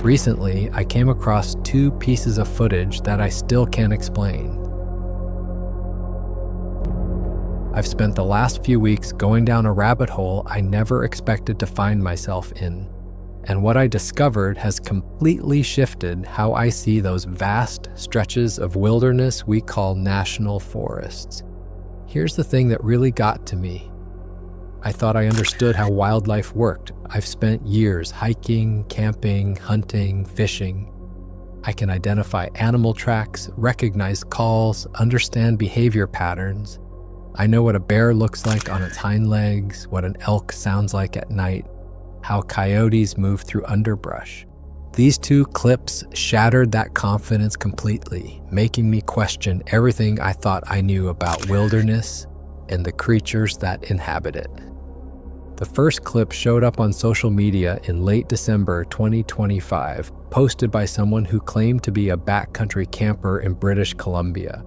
Recently, I came across 2 pieces of footage that I still can't explain. I've spent the last few weeks going down a rabbit hole I never expected to find myself in, and what I discovered has completely shifted how I see those vast stretches of wilderness we call national forests. Here's the thing that really got to me. I thought I understood how wildlife worked. I've spent years hiking, camping, hunting, fishing. I can identify animal tracks, recognize calls, understand behavior patterns. I know what a bear looks like on its hind legs, what an elk sounds like at night, how coyotes move through underbrush. These 2 clips shattered that confidence completely, making me question everything I thought I knew about wilderness and the creatures that inhabit it. The first clip showed up on social media in late December 2025, posted by someone who claimed to be a backcountry camper in British Columbia.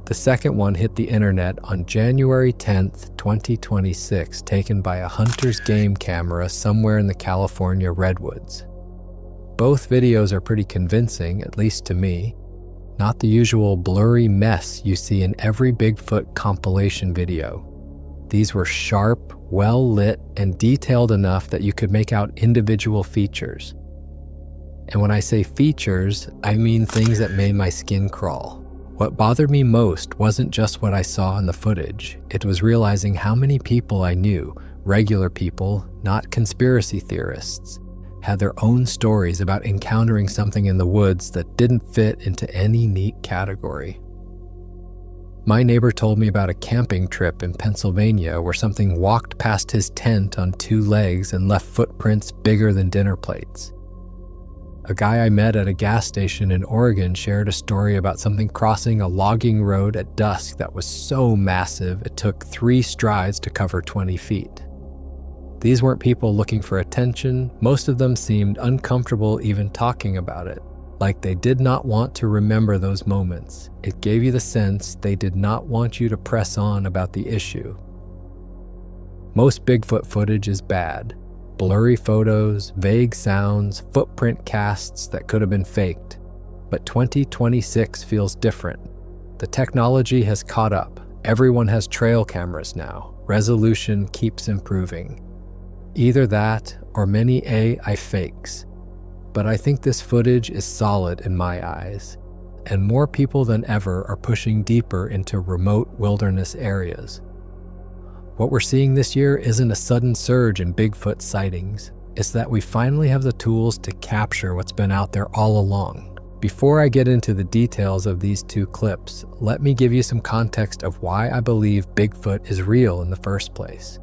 The second one hit the internet on January 10th, 2026, taken by a hunter's game camera somewhere in the California redwoods. Both videos are pretty convincing, at least to me. Not the usual blurry mess you see in every Bigfoot compilation video. These were sharp, well-lit, and detailed enough that you could make out individual features. And when I say features, I mean things that made my skin crawl. What bothered me most wasn't just what I saw in the footage. It was realizing how many people I knew, regular people, not conspiracy theorists, had their own stories about encountering something in the woods that didn't fit into any neat category. My neighbor told me about a camping trip in Pennsylvania where something walked past his tent on 2 legs and left footprints bigger than dinner plates. A guy I met at a gas station in Oregon shared a story about something crossing a logging road at dusk that was so massive it took 3 strides to cover 20 feet. These weren't people looking for attention. Most of them seemed uncomfortable even talking about it, like they did not want to remember those moments. It gave you the sense they did not want you to press on about the issue. Most Bigfoot footage is bad. Blurry photos, vague sounds, footprint casts that could have been faked. But 2026 feels different. The technology has caught up. Everyone has trail cameras now. Resolution keeps improving. Either that or many AI fakes. But I think this footage is solid in my eyes, and more people than ever are pushing deeper into remote wilderness areas. What we're seeing this year isn't a sudden surge in Bigfoot sightings. It's that we finally have the tools to capture what's been out there all along. Before I get into the details of these 2 clips, let me give you some context of why I believe Bigfoot is real in the first place.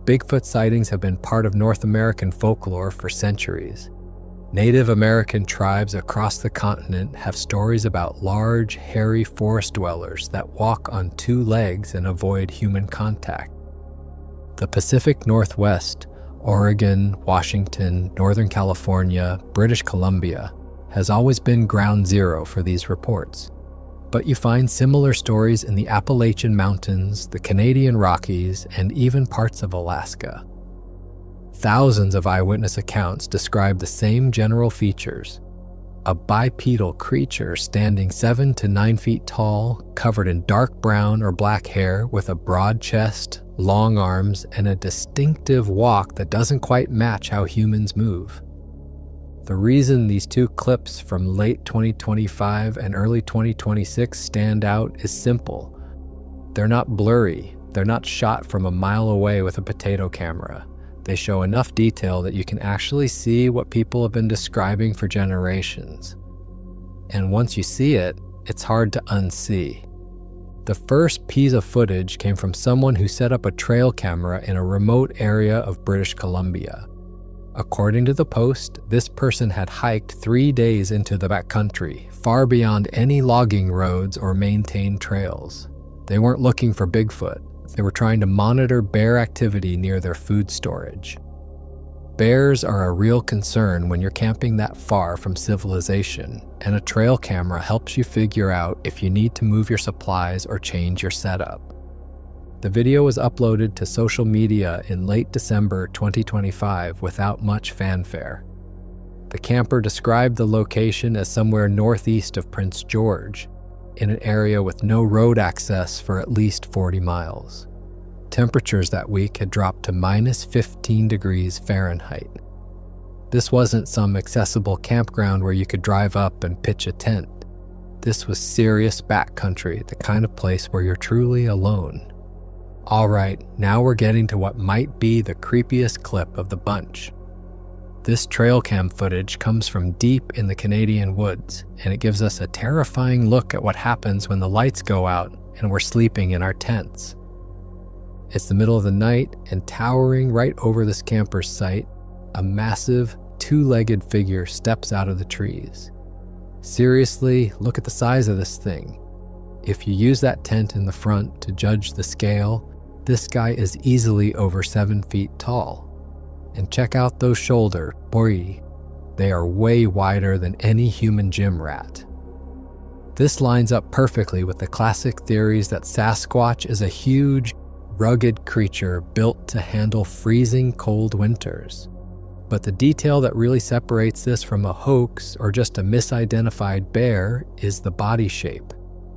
Bigfoot sightings have been part of North American folklore for centuries. Native American tribes across the continent have stories about large, hairy forest dwellers that walk on 2 legs and avoid human contact. The Pacific Northwest, Oregon, Washington, Northern California, British Columbia, has always been ground zero for these reports. But you find similar stories in the Appalachian Mountains, the Canadian Rockies, and even parts of Alaska. Thousands of eyewitness accounts describe the same general features. A bipedal creature standing 7 to 9 feet tall, covered in dark brown or black hair with a broad chest, long arms, and a distinctive walk that doesn't quite match how humans move. The reason these 2 clips from late 2025 and early 2026 stand out is simple. They're not blurry. They're not shot from a mile away with a potato camera. They show enough detail that you can actually see what people have been describing for generations. And once you see it, it's hard to unsee. The first piece of footage came from someone who set up a trail camera in a remote area of British Columbia. According to the post, this person had hiked 3 days into the backcountry, far beyond any logging roads or maintained trails. They weren't looking for Bigfoot. They were trying to monitor bear activity near their food storage. Bears are a real concern when you're camping that far from civilization, and a trail camera helps you figure out if you need to move your supplies or change your setup. The video was uploaded to social media in late December 2025 without much fanfare. The camper described the location as somewhere northeast of Prince George, in an area with no road access for at least 40 miles. Temperatures that week had dropped to minus 15 degrees Fahrenheit. This wasn't some accessible campground where you could drive up and pitch a tent. This was serious backcountry, the kind of place where you're truly alone. All right, now we're getting to what might be the creepiest clip of the bunch. This trail cam footage comes from deep in the Canadian woods, and it gives us a terrifying look at what happens when the lights go out and we're sleeping in our tents. It's the middle of the night, and towering right over this camper's site, a massive, two-legged figure steps out of the trees. Seriously, look at the size of this thing. If you use that tent in the front to judge the scale, this guy is easily over 7 feet tall. And check out those shoulders, boy, they are way wider than any human gym rat. This lines up perfectly with the classic theories that Sasquatch is a huge, rugged creature built to handle freezing cold winters. But the detail that really separates this from a hoax or just a misidentified bear is the body shape.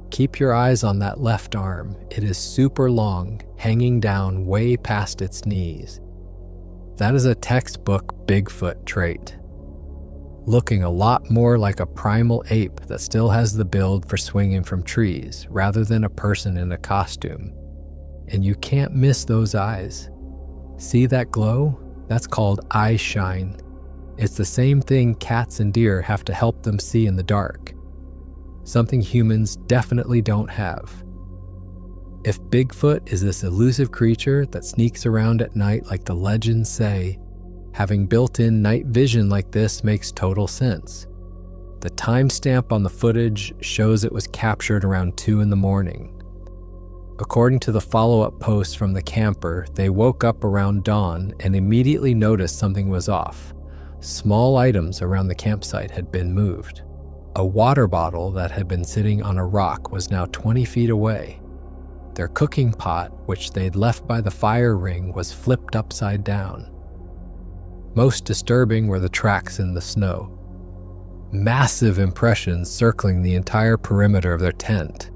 Keep your eyes on that left arm. It is super long, hanging down way past its knees. That is a textbook Bigfoot trait. Looking a lot more like a primal ape that still has the build for swinging from trees rather than a person in a costume. And you can't miss those eyes. See that glow? That's called eye shine. It's the same thing cats and deer have to help them see in the dark. Something humans definitely don't have. If Bigfoot is this elusive creature that sneaks around at night like the legends say, having built-in night vision like this makes total sense. The timestamp on the footage shows it was captured around 2 a.m. According to the follow-up post from the camper, they woke up around dawn and immediately noticed something was off. Small items around the campsite had been moved. A water bottle that had been sitting on a rock was now 20 feet away. Their cooking pot, which they'd left by the fire ring, was flipped upside down. Most disturbing were the tracks in the snow. Massive impressions circling the entire perimeter of their tent.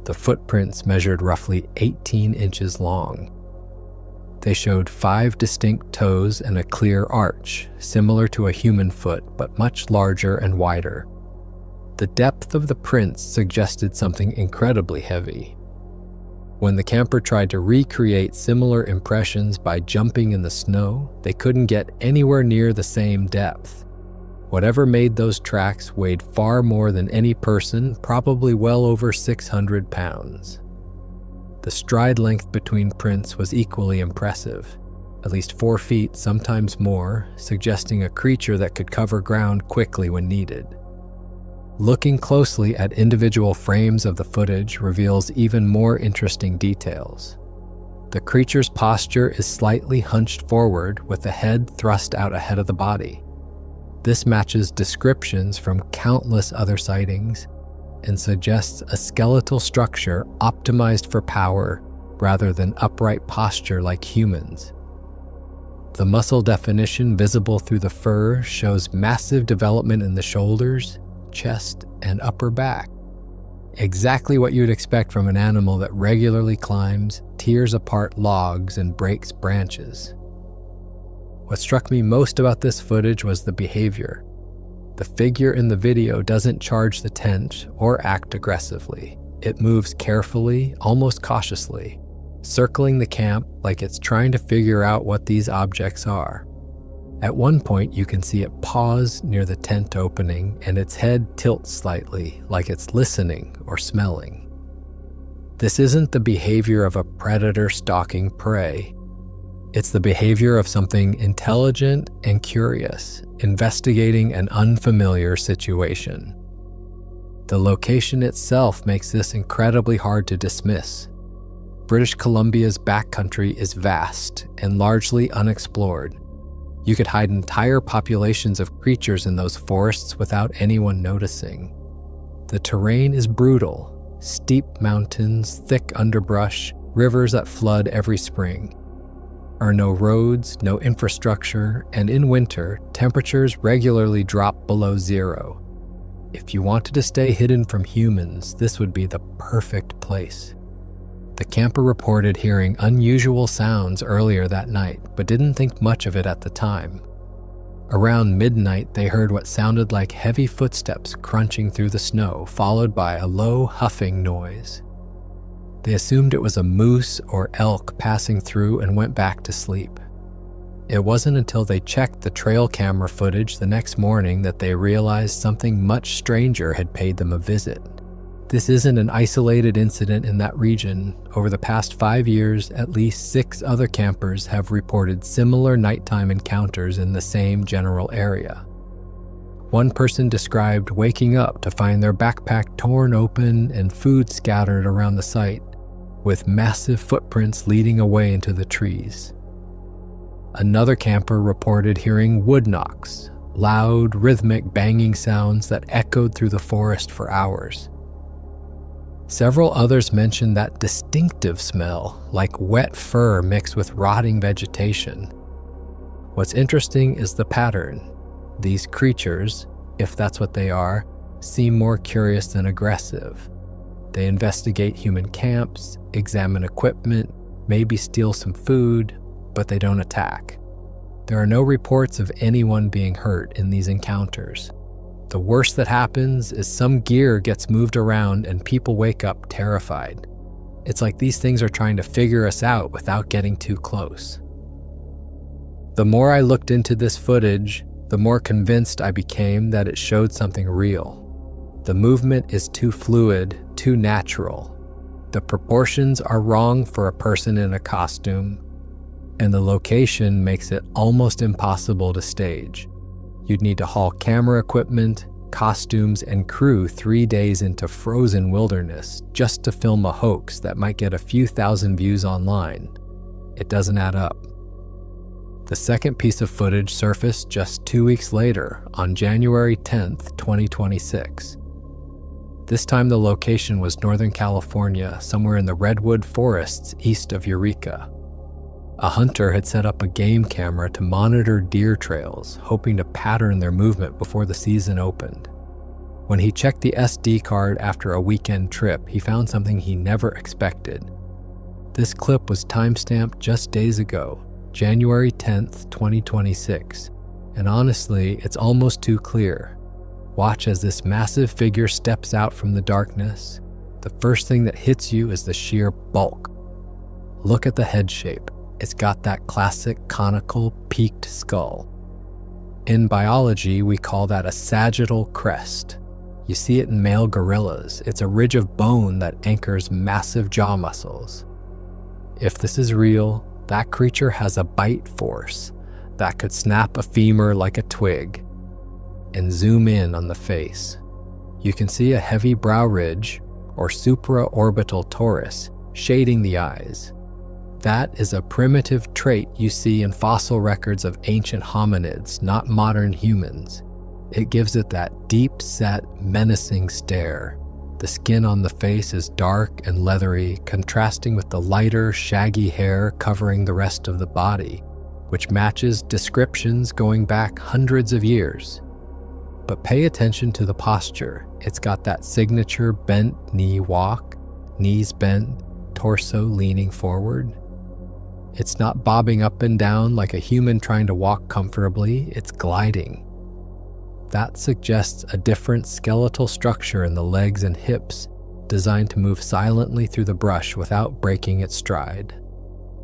The footprints measured roughly 18 inches long. They showed 5 distinct toes and a clear arch, similar to a human foot, but much larger and wider. The depth of the prints suggested something incredibly heavy. When the camper tried to recreate similar impressions by jumping in the snow, they couldn't get anywhere near the same depth. Whatever made those tracks weighed far more than any person, probably well over 600 pounds. The stride length between prints was equally impressive, at least 4 feet, sometimes more, suggesting a creature that could cover ground quickly when needed. Looking closely at individual frames of the footage reveals even more interesting details. The creature's posture is slightly hunched forward with the head thrust out ahead of the body. This matches descriptions from countless other sightings and suggests a skeletal structure optimized for power rather than upright posture like humans. The muscle definition visible through the fur shows massive development in the shoulders, chest, and upper back. Exactly what you'd expect from an animal that regularly climbs, tears apart logs, and breaks branches. What struck me most about this footage was the behavior. The figure in the video doesn't charge the tent or act aggressively. It moves carefully, almost cautiously, circling the camp like it's trying to figure out what these objects are. At one point, you can see it pause near the tent opening and its head tilts slightly, like it's listening or smelling. This isn't the behavior of a predator stalking prey. It's the behavior of something intelligent and curious, investigating an unfamiliar situation. The location itself makes this incredibly hard to dismiss. British Columbia's backcountry is vast and largely unexplored. You could hide entire populations of creatures in those forests without anyone noticing. The terrain is brutal: steep mountains, thick underbrush, rivers that flood every spring. are no roads, no infrastructure, and in winter, temperatures regularly drop below zero. If you wanted to stay hidden from humans, this would be the perfect place. The camper reported hearing unusual sounds earlier that night, but didn't think much of it at the time. Around midnight, they heard what sounded like heavy footsteps crunching through the snow, followed by a low huffing noise. They assumed it was a moose or elk passing through and went back to sleep. It wasn't until they checked the trail camera footage the next morning that they realized something much stranger had paid them a visit. This isn't an isolated incident in that region. Over the past 5 years, at least 6 other campers have reported similar nighttime encounters in the same general area. One person described waking up to find their backpack torn open and food scattered around the site, with massive footprints leading away into the trees. Another camper reported hearing wood knocks, loud, rhythmic banging sounds that echoed through the forest for hours. Several others mentioned that distinctive smell, like wet fur mixed with rotting vegetation. What's interesting is the pattern. These creatures, if that's what they are, seem more curious than aggressive. They investigate human camps, examine equipment, maybe steal some food, but they don't attack. There are no reports of anyone being hurt in these encounters. The worst that happens is some gear gets moved around and people wake up terrified. It's like these things are trying to figure us out without getting too close. The more I looked into this footage, the more convinced I became that it showed something real. The movement is too fluid, too natural. The proportions are wrong for a person in a costume, and the location makes it almost impossible to stage. You'd need to haul camera equipment, costumes, and crew 3 days into frozen wilderness just to film a hoax that might get a few thousand views online. It doesn't add up. The second piece of footage surfaced just 2 weeks later, on January 10th, 2026. This time the location was Northern California, somewhere in the redwood forests east of Eureka. A hunter had set up a game camera to monitor deer trails, hoping to pattern their movement before the season opened. When he checked the SD card after a weekend trip, he found something he never expected. This clip was timestamped just days ago, January 10th, 2026, and honestly, it's almost too clear. Watch as this massive figure steps out from the darkness. The first thing that hits you is the sheer bulk. Look at the head shape. It's got that classic conical, peaked skull. In biology, we call that a sagittal crest. You see it in male gorillas. It's a ridge of bone that anchors massive jaw muscles. If this is real, that creature has a bite force that could snap a femur like a twig. And zoom in on the face. You can see a heavy brow ridge, or supraorbital torus, shading the eyes. That is a primitive trait you see in fossil records of ancient hominids, not modern humans. It gives it that deep-set, menacing stare. The skin on the face is dark and leathery, contrasting with the lighter, shaggy hair covering the rest of the body, which matches descriptions going back hundreds of years. But pay attention to the posture. It's got that signature bent knee walk, knees bent, torso leaning forward. It's not bobbing up and down like a human trying to walk comfortably, it's gliding. That suggests a different skeletal structure in the legs and hips, designed to move silently through the brush without breaking its stride.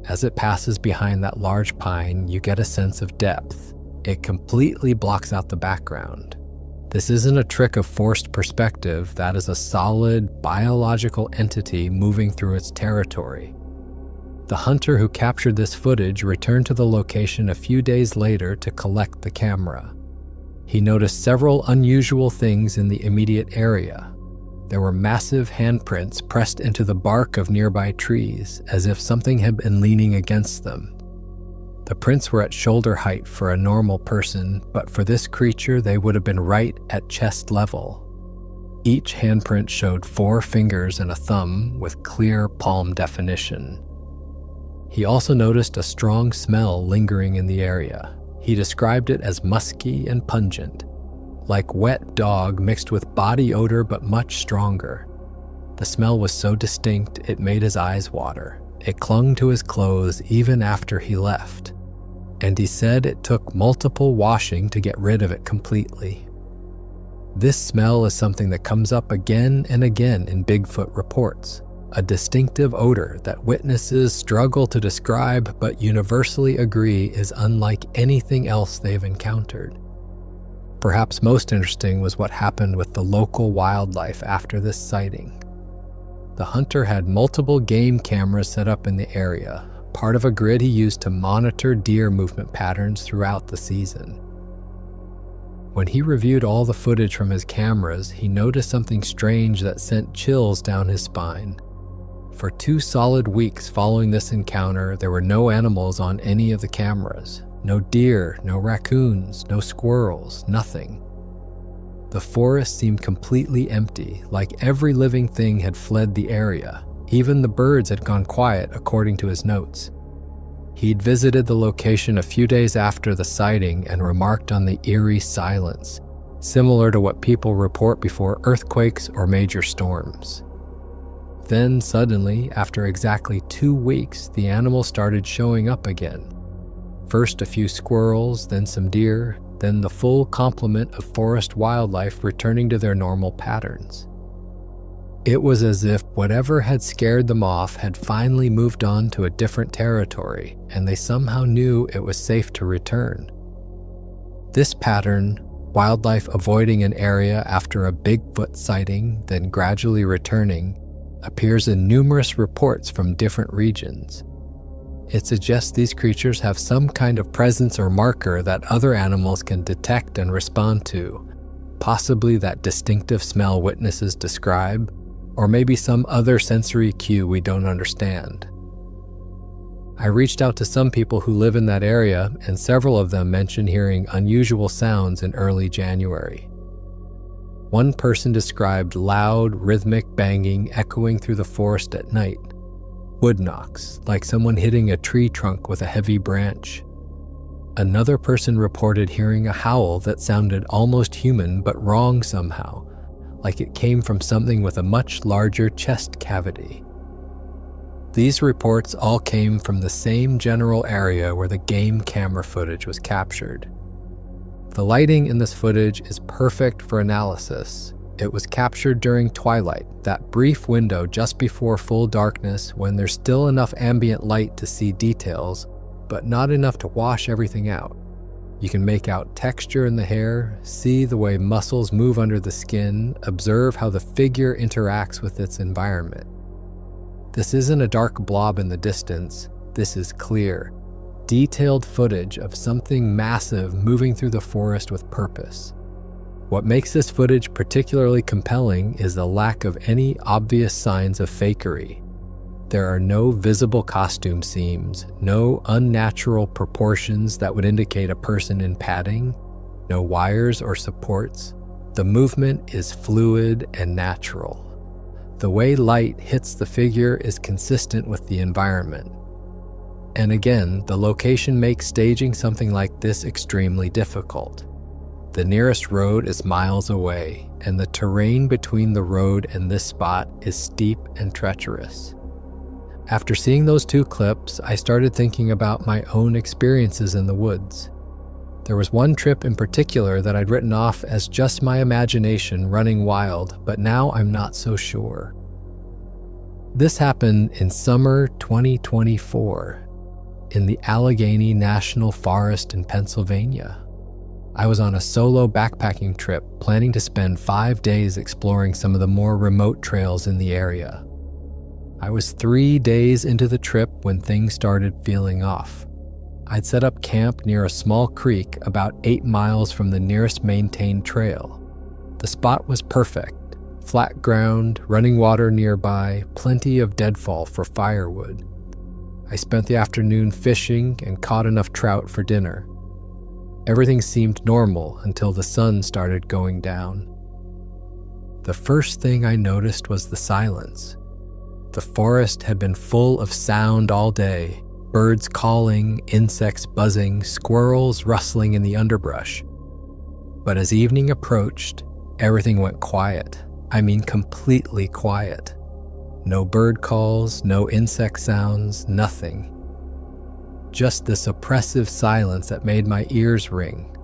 As it passes behind that large pine, you get a sense of depth. It completely blocks out the background. This isn't a trick of forced perspective, that is a solid, biological entity moving through its territory. The hunter who captured this footage returned to the location a few days later to collect the camera. He noticed several unusual things in the immediate area. There were massive handprints pressed into the bark of nearby trees, as if something had been leaning against them. The prints were at shoulder height for a normal person, but for this creature they would have been right at chest level. Each handprint showed 4 fingers and a thumb with clear palm definition. He also noticed a strong smell lingering in the area. He described it as musky and pungent, like wet dog mixed with body odor but much stronger. The smell was so distinct it made his eyes water. It clung to his clothes even after he left, and he said it took multiple washing to get rid of it completely. This smell is something that comes up again and again in Bigfoot reports, a distinctive odor that witnesses struggle to describe but universally agree is unlike anything else they've encountered. Perhaps most interesting was what happened with the local wildlife after this sighting. The hunter had multiple game cameras set up in the area, part of a grid he used to monitor deer movement patterns throughout the season. When he reviewed all the footage from his cameras, he noticed something strange that sent chills down his spine. For 2 solid weeks following this encounter, there were no animals on any of the cameras. No deer, no raccoons, no squirrels, nothing. The forest seemed completely empty, like every living thing had fled the area. Even the birds had gone quiet, according to his notes. He'd visited the location a few days after the sighting and remarked on the eerie silence, similar to what people report before earthquakes or major storms. Then suddenly, after exactly 2 weeks, the animals started showing up again. First a few squirrels, then some deer, then the full complement of forest wildlife returning to their normal patterns. It was as if whatever had scared them off had finally moved on to a different territory, and they somehow knew it was safe to return. This pattern, wildlife avoiding an area after a Bigfoot sighting, then gradually returning, appears in numerous reports from different regions. It suggests these creatures have some kind of presence or marker that other animals can detect and respond to, possibly that distinctive smell witnesses describe, or maybe some other sensory cue we don't understand. I reached out to some people who live in that area, and several of them mentioned hearing unusual sounds in early January. One person described loud, rhythmic banging echoing through the forest at night. Wood knocks, like someone hitting a tree trunk with a heavy branch. Another person reported hearing a howl that sounded almost human but wrong somehow, like it came from something with a much larger chest cavity. These reports all came from the same general area where the game camera footage was captured. The lighting in this footage is perfect for analysis. It was captured during twilight, that brief window just before full darkness when there's still enough ambient light to see details, but not enough to wash everything out. You can make out texture in the hair, see the way muscles move under the skin, observe how the figure interacts with its environment. This isn't a dark blob in the distance. This is clear, detailed footage of something massive moving through the forest with purpose. What makes this footage particularly compelling is the lack of any obvious signs of fakery. There are no visible costume seams, no unnatural proportions that would indicate a person in padding, no wires or supports. The movement is fluid and natural. The way light hits the figure is consistent with the environment. And again, the location makes staging something like this extremely difficult. The nearest road is miles away, and the terrain between the road and this spot is steep and treacherous. After seeing those 2 clips, I started thinking about my own experiences in the woods. There was one trip in particular that I'd written off as just my imagination running wild, but now I'm not so sure. This happened in summer 2024 in the Allegheny National Forest in Pennsylvania. I was on a solo backpacking trip, planning to spend 5 days exploring some of the more remote trails in the area. I was 3 days into the trip when things started feeling off. I'd set up camp near a small creek about 8 miles from the nearest maintained trail. The spot was perfect. Flat ground, running water nearby, plenty of deadfall for firewood. I spent the afternoon fishing and caught enough trout for dinner. Everything seemed normal until the sun started going down. The first thing I noticed was the silence. The forest had been full of sound all day, Birds calling, insects buzzing, squirrels rustling in the underbrush. But as evening approached, everything went quiet. I mean, completely quiet. No bird calls, no insect sounds, nothing. Just this oppressive silence that made my ears ring.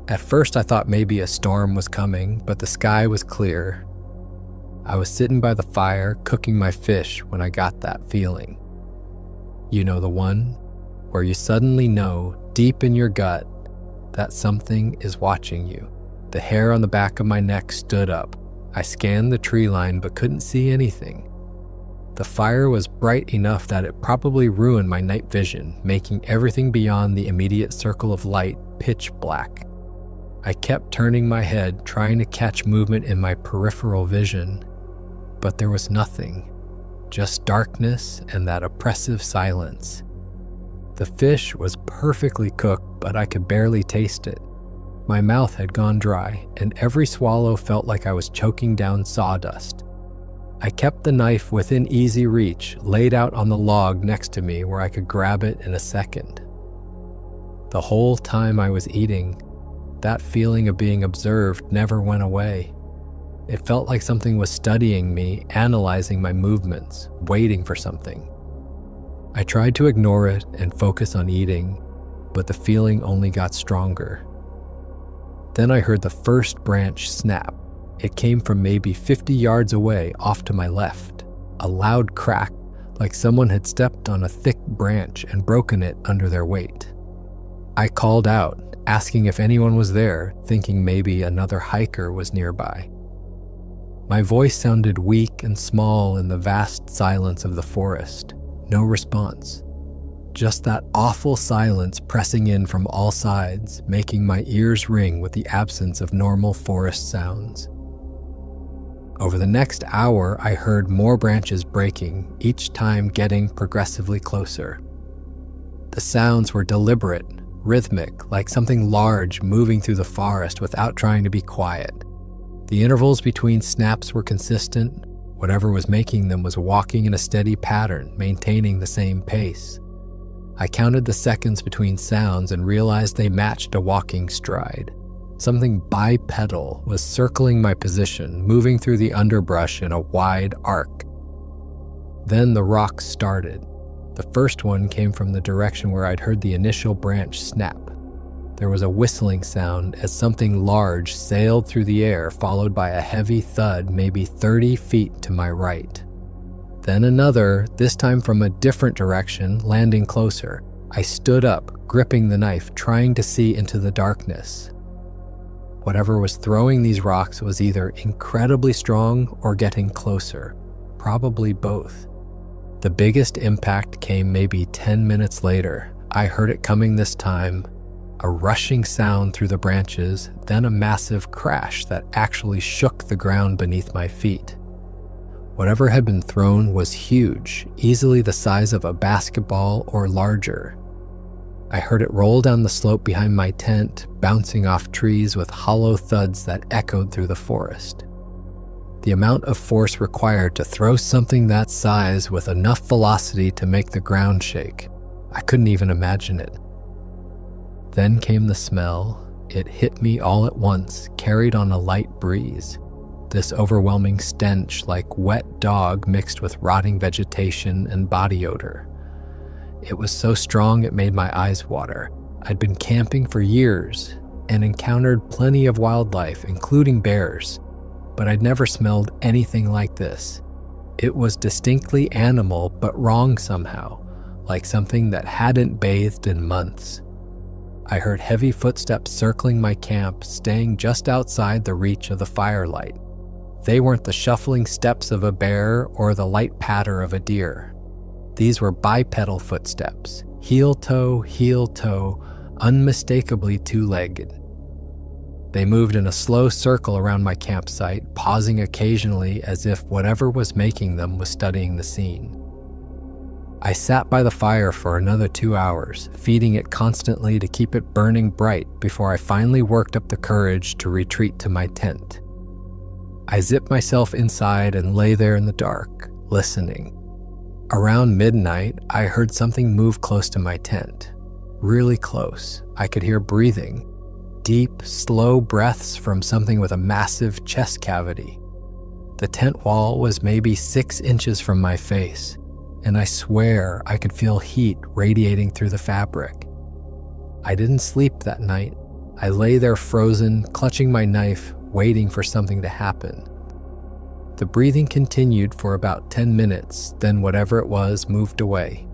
At first I thought maybe a storm was coming, but the sky was clear. I was sitting by the fire cooking my fish when I got that feeling. You know the one where you suddenly know deep in your gut that something is watching you. The hair on the back of my neck stood up. I scanned the tree line but couldn't see anything. The fire was bright enough that it probably ruined my night vision, making everything beyond the immediate circle of light pitch black. I kept turning my head, trying to catch movement in my peripheral vision, but there was nothing, just darkness and that oppressive silence. The fish was perfectly cooked, but I could barely taste it. My mouth had gone dry, and every swallow felt like I was choking down sawdust. I kept the knife within easy reach, laid out on the log next to me where I could grab it in a second. The whole time I was eating, that feeling of being observed never went away. It felt like something was studying me, analyzing my movements, waiting for something. I tried to ignore it and focus on eating, but the feeling only got stronger. Then I heard the first branch snap. It came from maybe 50 yards away off to my left. A loud crack, like someone had stepped on a thick branch and broken it under their weight. I called out, asking if anyone was there, thinking maybe another hiker was nearby. My voice sounded weak and small in the vast silence of the forest. No response. Just that awful silence pressing in from all sides, making my ears ring with the absence of normal forest sounds. Over the next hour, I heard more branches breaking, each time getting progressively closer. The sounds were deliberate, rhythmic, like something large moving through the forest without trying to be quiet. The intervals between snaps were consistent. Whatever was making them was walking in a steady pattern, maintaining the same pace. I counted the seconds between sounds and realized they matched a walking stride. Something bipedal was circling my position, moving through the underbrush in a wide arc. Then the rocks started. The first one came from the direction where I'd heard the initial branch snap. There was a whistling sound as something large sailed through the air, followed by a heavy thud maybe 30 feet to my right. Then another, this time from a different direction, landing closer. I stood up, gripping the knife, trying to see into the darkness. Whatever was throwing these rocks was either incredibly strong or getting closer, probably both. The biggest impact came maybe 10 minutes later. I heard it coming this time, a rushing sound through the branches, then a massive crash that actually shook the ground beneath my feet. Whatever had been thrown was huge, easily the size of a basketball or larger. I heard it roll down the slope behind my tent, bouncing off trees with hollow thuds that echoed through the forest. The amount of force required to throw something that size with enough velocity to make the ground shake, I couldn't even imagine it. Then came the smell. It hit me all at once, carried on a light breeze. This overwhelming stench like wet dog mixed with rotting vegetation and body odor. It was so strong it made my eyes water. I'd been camping for years and encountered plenty of wildlife, including bears, but I'd never smelled anything like this. It was distinctly animal, but wrong somehow, like something that hadn't bathed in months. I heard heavy footsteps circling my camp, staying just outside the reach of the firelight. They weren't the shuffling steps of a bear or the light patter of a deer. These were bipedal footsteps, heel-toe, unmistakably two-legged. They moved in a slow circle around my campsite, pausing occasionally as if whatever was making them was studying the scene. I sat by the fire for another 2 hours, feeding it constantly to keep it burning bright before I finally worked up the courage to retreat to my tent. I zipped myself inside and lay there in the dark, listening. Around midnight, I heard something move close to my tent. Really close. I could hear breathing. Deep, slow breaths from something with a massive chest cavity. The tent wall was maybe 6 inches from my face, and I swear I could feel heat radiating through the fabric. I didn't sleep that night. I lay there frozen, clutching my knife, waiting for something to happen. The breathing continued for about 10 minutes, then whatever it was moved away.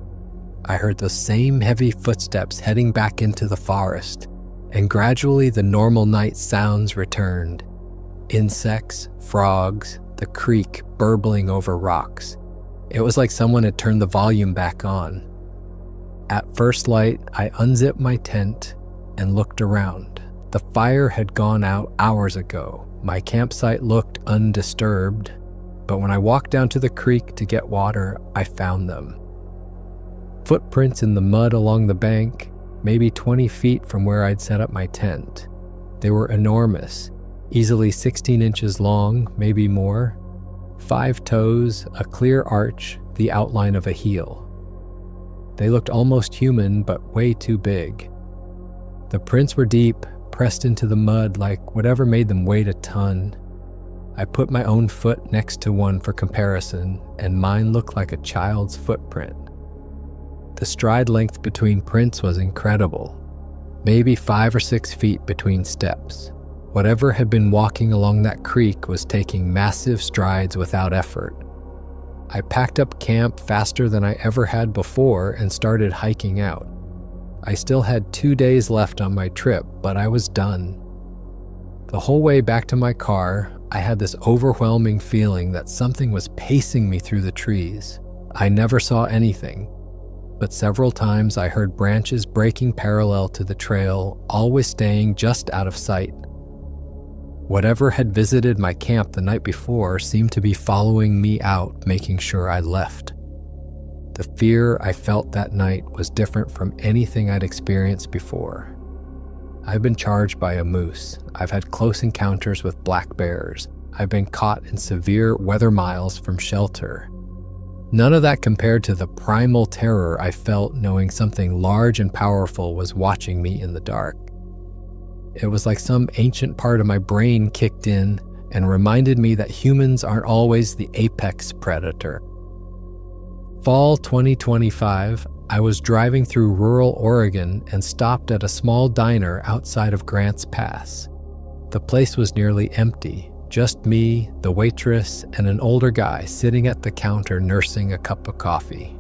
I heard those same heavy footsteps heading back into the forest, and gradually the normal night sounds returned. Insects, frogs, the creek burbling over rocks. It was like someone had turned the volume back on. At first light, I unzipped my tent and looked around. The fire had gone out hours ago. My campsite looked undisturbed, but when I walked down to the creek to get water, I found them. Footprints in the mud along the bank, maybe 20 feet from where I'd set up my tent. They were enormous, easily 16 inches long, maybe more. 5 toes, a clear arch, the outline of a heel. They looked almost human, but way too big. The prints were deep, pressed into the mud like whatever made them weigh a ton. I put my own foot next to one for comparison, and mine looked like a child's footprint. The stride length between prints was incredible, maybe 5 or 6 feet between steps. Whatever had been walking along that creek was taking massive strides without effort. I packed up camp faster than I ever had before and started hiking out. I still had 2 days left on my trip, but I was done. The whole way back to my car, I had this overwhelming feeling that something was pacing me through the trees. I never saw anything, but several times I heard branches breaking parallel to the trail, always staying just out of sight. Whatever had visited my camp the night before seemed to be following me out, making sure I left. The fear I felt that night was different from anything I'd experienced before. I've been charged by a moose. I've had close encounters with black bears. I've been caught in severe weather miles from shelter. None of that compared to the primal terror I felt knowing something large and powerful was watching me in the dark. It was like some ancient part of my brain kicked in and reminded me that humans aren't always the apex predator. Fall 2025, I was driving through rural Oregon and stopped at a small diner outside of Grants Pass. The place was nearly empty, just me, the waitress, and an older guy sitting at the counter nursing a cup of coffee.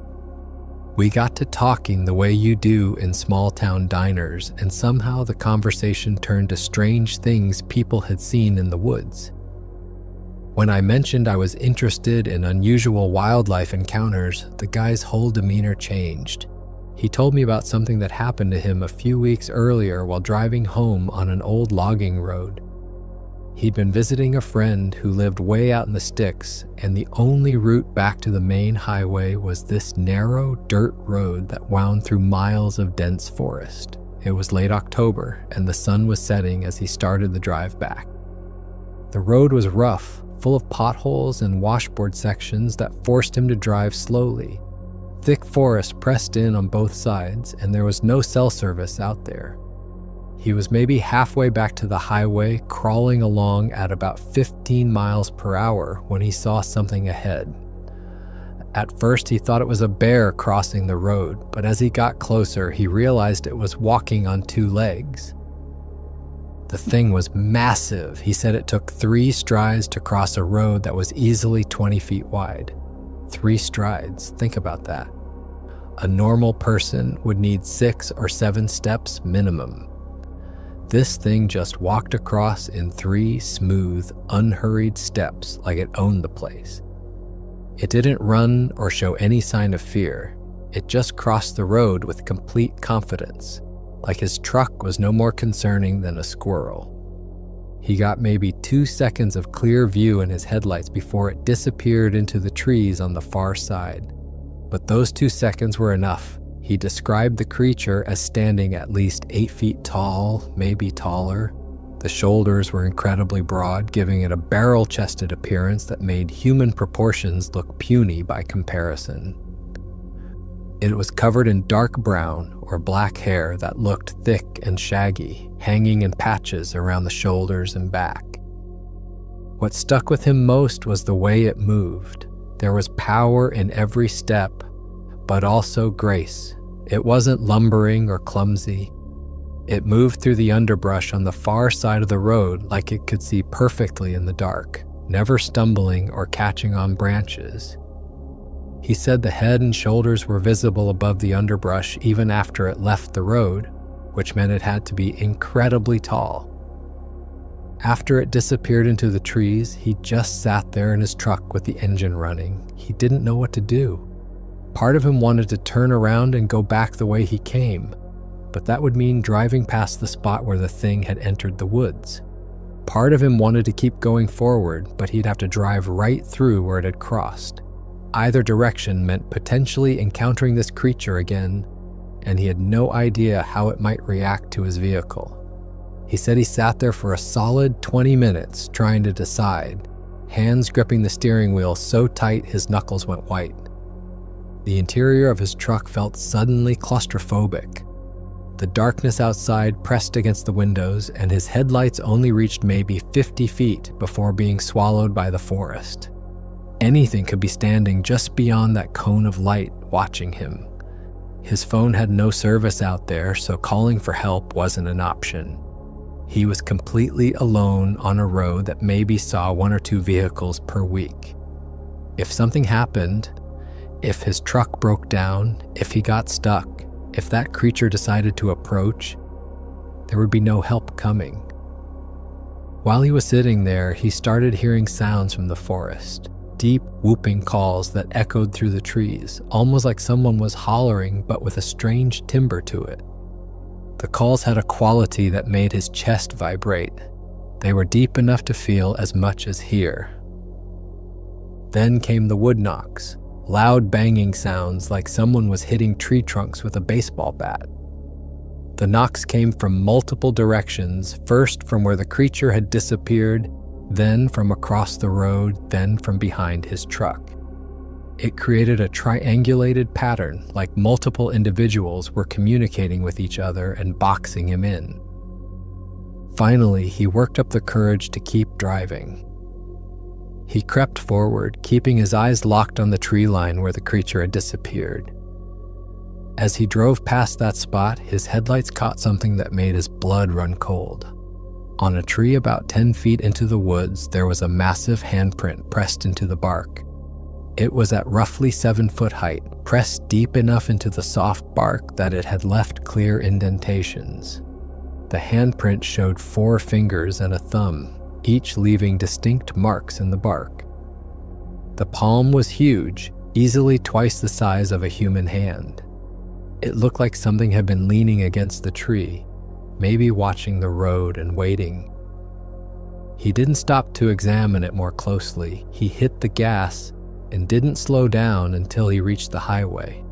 We got to talking the way you do in small-town diners, and somehow the conversation turned to strange things people had seen in the woods. When I mentioned I was interested in unusual wildlife encounters, the guy's whole demeanor changed. He told me about something that happened to him a few weeks earlier while driving home on an old logging road. He'd been visiting a friend who lived way out in the sticks, and the only route back to the main highway was this narrow dirt road that wound through miles of dense forest. It was late October, and the sun was setting as he started the drive back. The road was rough, full of potholes and washboard sections that forced him to drive slowly. Thick forest pressed in on both sides, and there was no cell service out there. He was maybe halfway back to the highway, crawling along at about 15 miles per hour when he saw something ahead. At first, he thought it was a bear crossing the road, but as he got closer, he realized it was walking on 2 legs. The thing was massive. He said it took 3 strides to cross a road that was easily 20 feet wide. 3 strides, think about that. A normal person would need 6 or 7 steps minimum. This thing just walked across in 3 smooth, unhurried steps like it owned the place. It didn't run or show any sign of fear. It just crossed the road with complete confidence, like his truck was no more concerning than a squirrel. He got maybe 2 seconds of clear view in his headlights before it disappeared into the trees on the far side. But those 2 seconds were enough. He described the creature as standing at least 8 feet tall, maybe taller. The shoulders were incredibly broad, giving it a barrel-chested appearance that made human proportions look puny by comparison. It was covered in dark brown or black hair that looked thick and shaggy, hanging in patches around the shoulders and back. What stuck with him most was the way it moved. There was power in every step, but also grace. It wasn't lumbering or clumsy. It moved through the underbrush on the far side of the road like it could see perfectly in the dark, never stumbling or catching on branches. He said the head and shoulders were visible above the underbrush even after it left the road, which meant it had to be incredibly tall. After it disappeared into the trees, he just sat there in his truck with the engine running. He didn't know what to do. Part of him wanted to turn around and go back the way he came, but that would mean driving past the spot where the thing had entered the woods. Part of him wanted to keep going forward, but he'd have to drive right through where it had crossed. Either direction meant potentially encountering this creature again, and he had no idea how it might react to his vehicle. He said he sat there for a solid 20 minutes trying to decide, hands gripping the steering wheel so tight his knuckles went white. The interior of his truck felt suddenly claustrophobic. The darkness outside pressed against the windows, and his headlights only reached maybe 50 feet before being swallowed by the forest. Anything could be standing just beyond that cone of light watching him. His phone had no service out there, so calling for help wasn't an option. He was completely alone on a road that maybe saw 1 or 2 vehicles per week. If something happened, if his truck broke down, if he got stuck, if that creature decided to approach, there would be no help coming. While he was sitting there, he started hearing sounds from the forest, deep whooping calls that echoed through the trees, almost like someone was hollering but with a strange timbre to it. The calls had a quality that made his chest vibrate. They were deep enough to feel as much as hear. Then came the wood knocks, loud banging sounds like someone was hitting tree trunks with a baseball bat. The knocks came from multiple directions, first from where the creature had disappeared, then from across the road, then from behind his truck. It created a triangulated pattern, like multiple individuals were communicating with each other and boxing him in. Finally, he worked up the courage to keep driving. He crept forward, keeping his eyes locked on the tree line where the creature had disappeared. As he drove past that spot, his headlights caught something that made his blood run cold. On a tree about 10 feet into the woods, there was a massive handprint pressed into the bark. It was at roughly 7-foot height, pressed deep enough into the soft bark that it had left clear indentations. The handprint showed 4 fingers and a thumb, each leaving distinct marks in the bark. The palm was huge, easily twice the size of a human hand. It looked like something had been leaning against the tree, maybe watching the road and waiting. He didn't stop to examine it more closely. He hit the gas and didn't slow down until he reached the highway.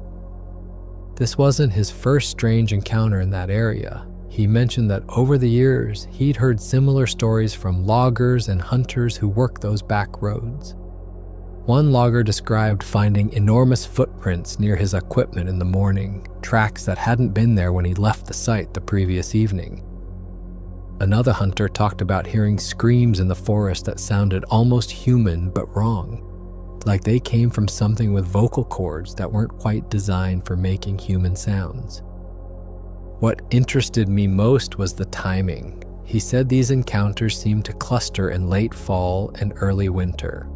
This wasn't his first strange encounter in that area. He mentioned that over the years, he'd heard similar stories from loggers and hunters who worked those back roads. One logger described finding enormous footprints near his equipment in the morning, tracks that hadn't been there when he left the site the previous evening. Another hunter talked about hearing screams in the forest that sounded almost human but wrong, like they came from something with vocal cords that weren't quite designed for making human sounds. What interested me most was the timing. He said these encounters seemed to cluster in late fall and early winter.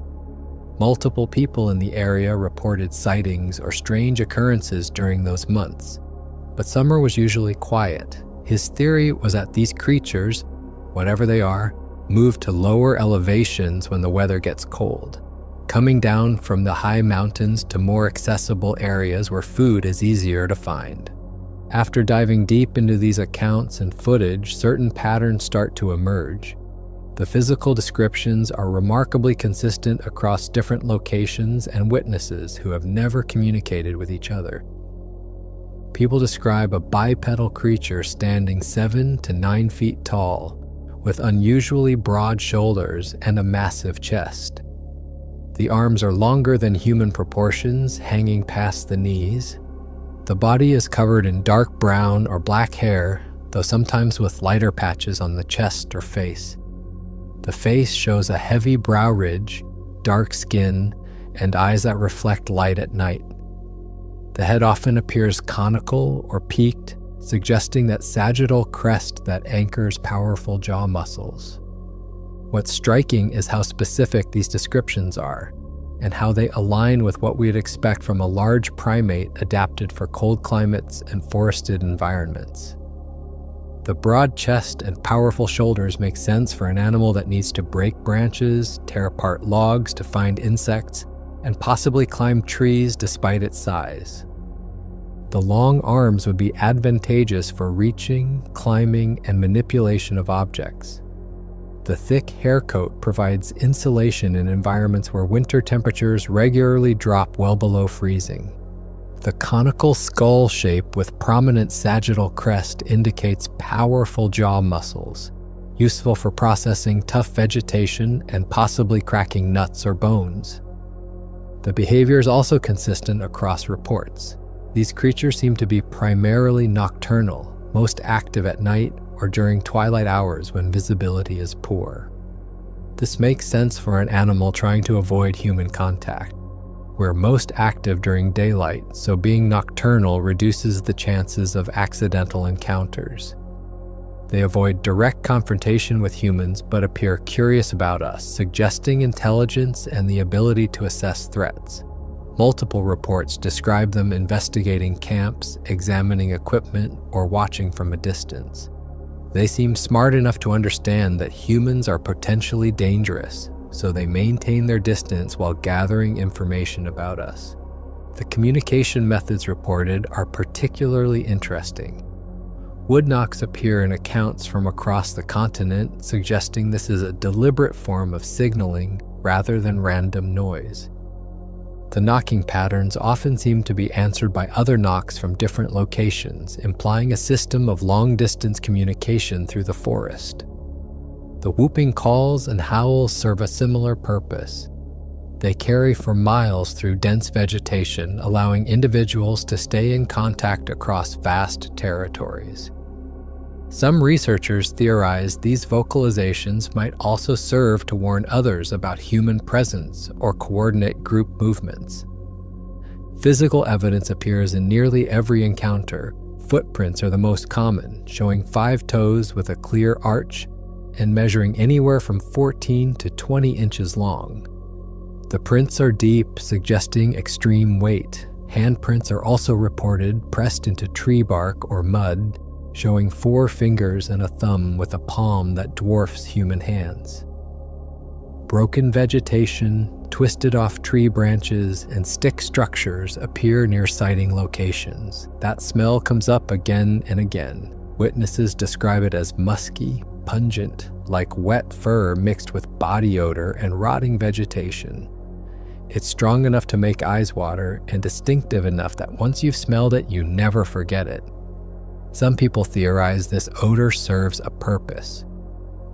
Multiple people in the area reported sightings or strange occurrences during those months, but summer was usually quiet. His theory was that these creatures, whatever they are, move to lower elevations when the weather gets cold, coming down from the high mountains to more accessible areas where food is easier to find. After diving deep into these accounts and footage, certain patterns start to emerge. The physical descriptions are remarkably consistent across different locations and witnesses who have never communicated with each other. People describe a bipedal creature standing 7 to 9 feet tall, with unusually broad shoulders and a massive chest. The arms are longer than human proportions, hanging past the knees. The body is covered in dark brown or black hair, though sometimes with lighter patches on the chest or face. The face shows a heavy brow ridge, dark skin, and eyes that reflect light at night. The head often appears conical or peaked, suggesting that sagittal crest that anchors powerful jaw muscles. What's striking is how specific these descriptions are, and how they align with what we'd expect from a large primate adapted for cold climates and forested environments. The broad chest and powerful shoulders make sense for an animal that needs to break branches, tear apart logs to find insects, and possibly climb trees despite its size. The long arms would be advantageous for reaching, climbing, and manipulation of objects. The thick hair coat provides insulation in environments where winter temperatures regularly drop well below freezing. The conical skull shape with prominent sagittal crest indicates powerful jaw muscles, useful for processing tough vegetation and possibly cracking nuts or bones. The behavior is also consistent across reports. These creatures seem to be primarily nocturnal, most active at night or during twilight hours when visibility is poor. This makes sense for an animal trying to avoid human contact. We're most active during daylight, so being nocturnal reduces the chances of accidental encounters. They avoid direct confrontation with humans but appear curious about us, suggesting intelligence and the ability to assess threats. Multiple reports describe them investigating camps, examining equipment, or watching from a distance. They seem smart enough to understand that humans are potentially dangerous, so they maintain their distance while gathering information about us. The communication methods reported are particularly interesting. Wood knocks appear in accounts from across the continent, suggesting this is a deliberate form of signaling rather than random noise. The knocking patterns often seem to be answered by other knocks from different locations, implying a system of long-distance communication through the forest. The whooping calls and howls serve a similar purpose. They carry for miles through dense vegetation, allowing individuals to stay in contact across vast territories. Some researchers theorize these vocalizations might also serve to warn others about human presence or coordinate group movements. Physical evidence appears in nearly every encounter. Footprints are the most common, showing 5 toes with a clear arch and measuring anywhere from 14 to 20 inches long. The prints are deep, suggesting extreme weight. Handprints are also reported pressed into tree bark or mud, showing 4 fingers and a thumb with a palm that dwarfs human hands. Broken vegetation, twisted off tree branches, and stick structures appear near sighting locations. That smell comes up again and again. Witnesses describe it as musky, pungent, like wet fur mixed with body odor and rotting vegetation. It's strong enough to make eyes water and distinctive enough that once you've smelled it, you never forget it. Some people theorize this odor serves a purpose,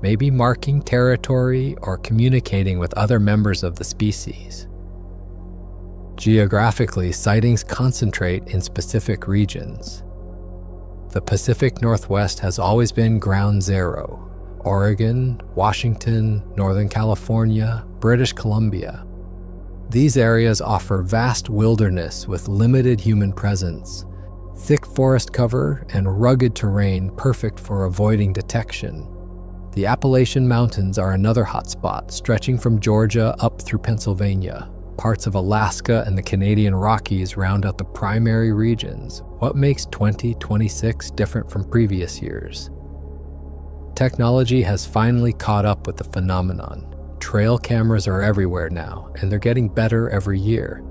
maybe marking territory or communicating with other members of the species. Geographically, sightings concentrate in specific regions. The Pacific Northwest has always been ground zero. Oregon, Washington, Northern California, British Columbia. These areas offer vast wilderness with limited human presence, thick forest cover, and rugged terrain perfect for avoiding detection. The Appalachian Mountains are another hotspot, stretching from Georgia up through Pennsylvania. Parts of Alaska and the Canadian Rockies round out the primary regions. What makes 2026 different from previous years? Technology has finally caught up with the phenomenon. Trail cameras are everywhere now, and they're getting better every year.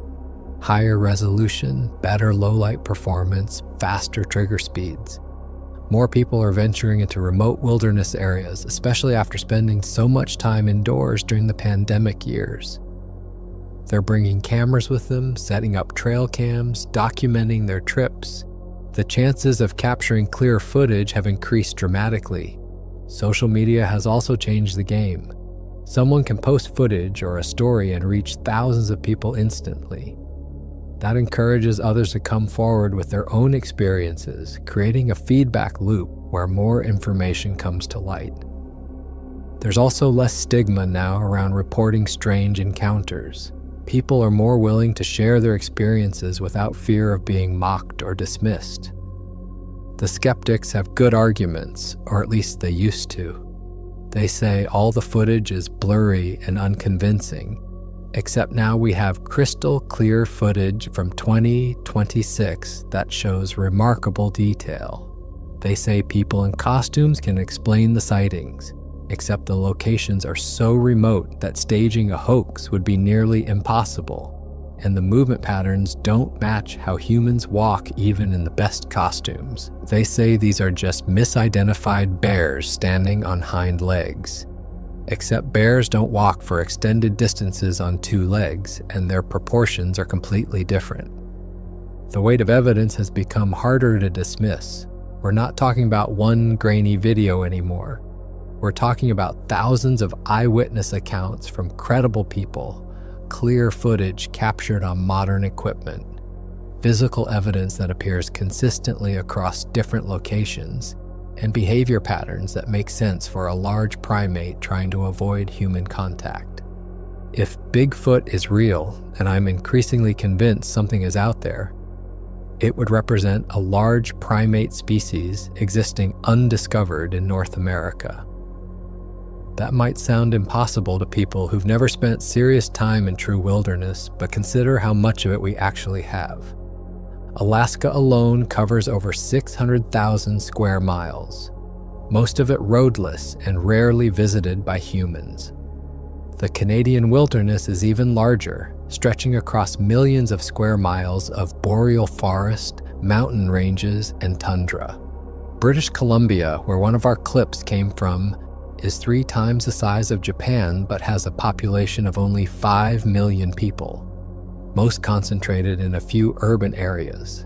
Higher resolution, better low-light performance, faster trigger speeds. More people are venturing into remote wilderness areas, especially after spending so much time indoors during the pandemic years. They're bringing cameras with them, setting up trail cams, documenting their trips. The chances of capturing clear footage have increased dramatically. Social media has also changed the game. Someone can post footage or a story and reach thousands of people instantly. That encourages others to come forward with their own experiences, creating a feedback loop where more information comes to light. There's also less stigma now around reporting strange encounters. People are more willing to share their experiences without fear of being mocked or dismissed. The skeptics have good arguments, or at least they used to. They say all the footage is blurry and unconvincing, except now we have crystal clear footage from 2026 that shows remarkable detail. They say people in costumes can explain the sightings, except the locations are so remote that staging a hoax would be nearly impossible, and the movement patterns don't match how humans walk even in the best costumes. They say these are just misidentified bears standing on hind legs. Except bears don't walk for extended distances on two legs, and their proportions are completely different. The weight of evidence has become harder to dismiss. We're not talking about one grainy video anymore. We're talking about thousands of eyewitness accounts from credible people, clear footage captured on modern equipment, physical evidence that appears consistently across different locations, and behavior patterns that make sense for a large primate trying to avoid human contact. If Bigfoot is real, and I'm increasingly convinced something is out there, it would represent a large primate species existing undiscovered in North America. That might sound impossible to people who've never spent serious time in true wilderness, but consider how much of it we actually have. Alaska alone covers over 600,000 square miles, most of it roadless and rarely visited by humans. The Canadian wilderness is even larger, stretching across millions of square miles of boreal forest, mountain ranges, and tundra. British Columbia, where one of our clips came from, is 3 times the size of Japan but has a population of only 5 million people, most concentrated in a few urban areas.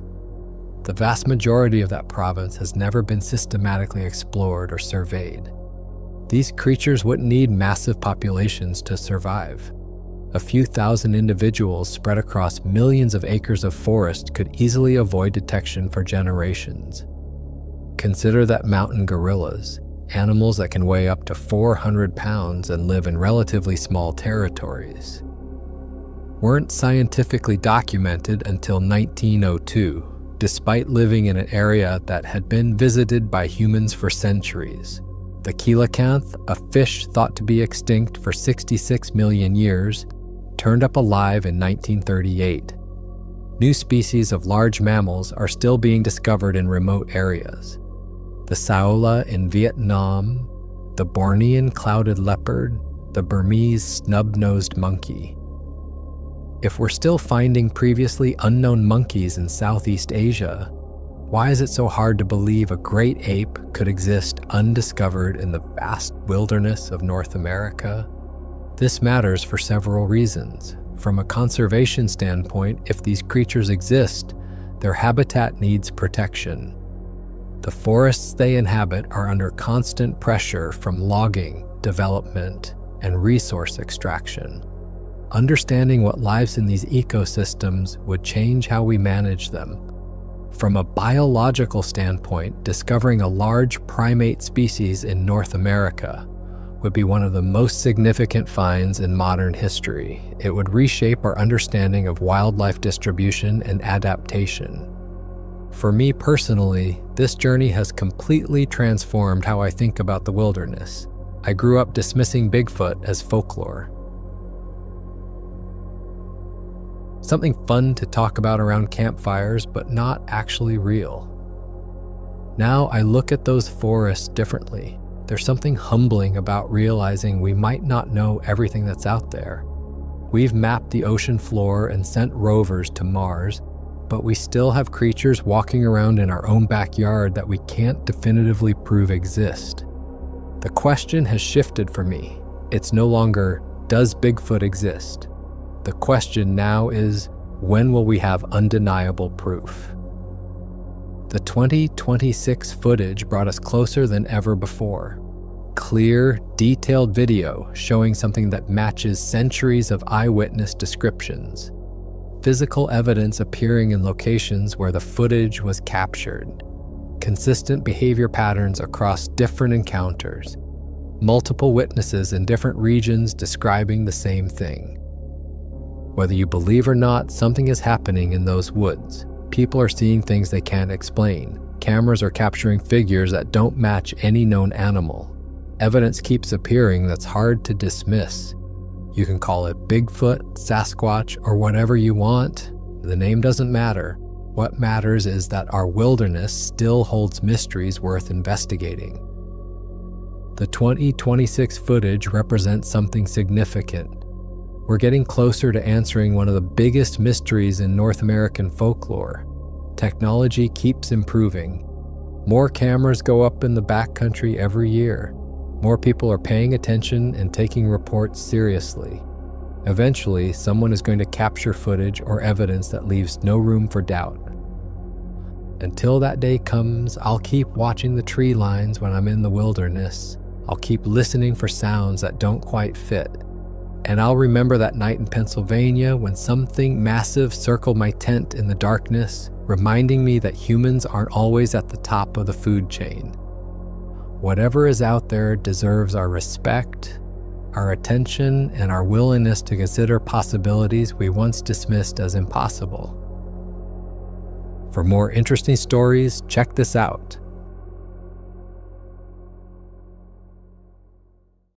The vast majority of that province has never been systematically explored or surveyed. These creatures wouldn't need massive populations to survive. A few thousand individuals spread across millions of acres of forest could easily avoid detection for generations. Consider that mountain gorillas, animals that can weigh up to 400 pounds and live in relatively small territories, weren't scientifically documented until 1902, despite living in an area that had been visited by humans for centuries. The coelacanth, a fish thought to be extinct for 66 million years, turned up alive in 1938. New species of large mammals are still being discovered in remote areas. The saola in Vietnam, the Bornean clouded leopard, the Burmese snub-nosed monkey. If we're still finding previously unknown monkeys in Southeast Asia, why is it so hard to believe a great ape could exist undiscovered in the vast wilderness of North America? This matters for several reasons. From a conservation standpoint, if these creatures exist, their habitat needs protection. The forests they inhabit are under constant pressure from logging, development, and resource extraction. Understanding what lives in these ecosystems would change how we manage them. From a biological standpoint, discovering a large primate species in North America would be one of the most significant finds in modern history. It would reshape our understanding of wildlife distribution and adaptation. For me personally, this journey has completely transformed how I think about the wilderness. I grew up dismissing Bigfoot as folklore. Something fun to talk about around campfires, but not actually real. Now I look at those forests differently. There's something humbling about realizing we might not know everything that's out there. We've mapped the ocean floor and sent rovers to Mars, but we still have creatures walking around in our own backyard that we can't definitively prove exist. The question has shifted for me. It's no longer, does Bigfoot exist? The question now is, when will we have undeniable proof? The 2026 footage brought us closer than ever before. Clear, detailed video showing something that matches centuries of eyewitness descriptions. physical evidence appearing in locations where the footage was captured. Consistent behavior patterns across different encounters. Multiple witnesses in different regions describing the same thing. Whether you believe or not, something is happening in those woods. People are seeing things they can't explain. Cameras are capturing figures that don't match any known animal. Evidence keeps appearing that's hard to dismiss. You can call it Bigfoot, Sasquatch, or whatever you want. The name doesn't matter. What matters is that our wilderness still holds mysteries worth investigating. The 2026 footage represents something significant. We're getting closer to answering one of the biggest mysteries in North American folklore. Technology keeps improving. More cameras go up in the backcountry every year. More people are paying attention and taking reports seriously. Eventually, someone is going to capture footage or evidence that leaves no room for doubt. Until that day comes, I'll keep watching the tree lines when I'm in the wilderness. I'll keep listening for sounds that don't quite fit. And I'll remember that night in Pennsylvania when something massive circled my tent in the darkness, reminding me that humans aren't always at the top of the food chain. Whatever is out there deserves our respect, our attention, and our willingness to consider possibilities we once dismissed as impossible. For more interesting stories, check this out.